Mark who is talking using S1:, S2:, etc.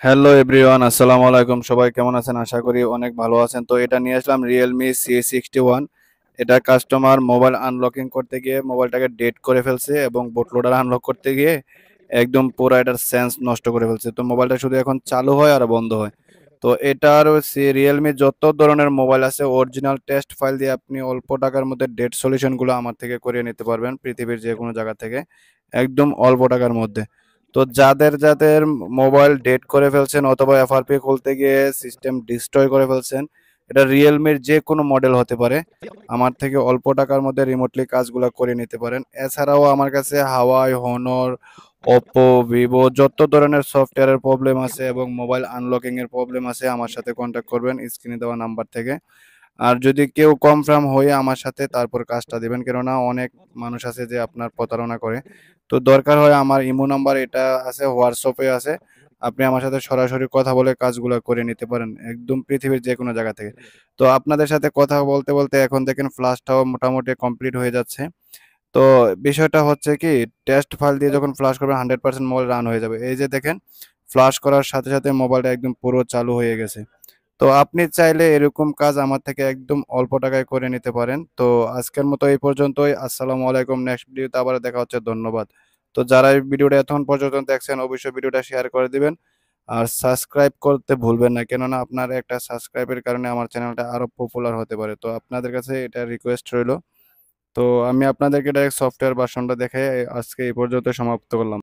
S1: Hello everyone, আসসালামু আলাইকুম। সবাই কেমন আছেন? আশা করি অনেক ভালো আছেন। তো এটা নিয়ে আসলাম Realme C61। এটা কাস্টমার মোবাইল আনলকিং করতে গিয়ে মোবাইলটাকে ডেড করে ফেলছে এবং বুট লোডার আনলক করতে গিয়ে একদম পুরো এটার সেন্স নষ্ট করে ফেলছে। তো মোবাইলটা শুধু এখন চালু হয় আর বন্ধ হয়। তো এটার Realme যত ধরনের মোবাইল আছে অরিজিনাল টেস্ট ফাইল দিয়ে আপনি অল্প টাকার মধ্যে ডেড সলিউশনগুলো আমার থেকে করিয়ে নিতে পারবেন পৃথিবীর যে কোনো জায়গা থেকে, একদম অল্প টাকার মধ্যে। তো যাদের মোবাইল ডেড করে ফেলছেন অথবা এফআরপি খুলতে গিয়ে সিস্টেম ডিস্ট্রয় করে ফেলছেন, এটা রিয়েলমির যে কোনো মডেল হতে পারে, আমার থেকে অল্প টাকার মধ্যে রিমোটলি কাজগুলো করে নিতে পারেন। এছাড়াও আমার কাছে হাওয়াই, হনর, ওপ্পো, ভিভো যত ধরনের সফটওয়্যারের প্রবলেম আছে এবং মোবাইল আনলকিং এর প্রবলেম আছে আমার সাথে কন্ট্যাক্ট করবেন স্ক্রিনে দেওয়া নাম্বার থেকে। আর যদি কেউ কনফার্ম হয়ে আমার সাথে তারপর কাজটা দিবেন, কেননা অনেক মানুষ আছে যে আপনার প্রতারণা করে। তো দরকার হয় আমার ইমো নাম্বার এটা আছে, হোয়াটসঅ্যাপে আছে। আপনি আমার সাথে সরাসরি কথা বলে কাজগুলো করে নিতে পারেন একদম পৃথিবীর যে কোনো জায়গা থেকে। তো আপনাদের সাথে কথা বলতে বলতে এখন দেখেন ফ্লাশটাও মোটামুটি কমপ্লিট হয়ে যাচ্ছে। তো বিষয়টা হচ্ছে কি, টেস্ট ফাইল দিয়ে যখন ফ্লাশ করবেন 100% মোবাইল রান হয়ে যাবে। এই যে দেখেন, ফ্লাশ করার সাথে সাথে মোবাইলটা একদম পুরো চালু হয়ে গেছে। তো আপনি চাইলে এরকম কাজ আমার থেকে একদম অল্প টাকায় করে নিতে পারেন। তো আজকের মতো এই পর্যন্তই। আসসালামু আলাইকুম। নেক্সট ভিডিওতে আবার দেখা হচ্ছে। ধন্যবাদ। তো যারা এই ভিডিওটা এতক্ষণ পর্যন্ত দেখছেন অবশ্যই ভিডিওটা শেয়ার করে দিবেন। আর সাবস্ক্রাইব করতে ভুলবেন না। কেননা আপনার একটা সাবস্ক্রাইবের কারণে আমার চ্যানেলটা আরো পপুলার হতে পারে। তো আপনাদের কাছে এটা রিকোয়েস্ট রইলো। তো আমি আপনাদেরকে ডাইরেক্ট সফটওয়্যার ভার্সনটা দেখাই আজকে এই পর্যন্ত সমাপ্ত করলাম।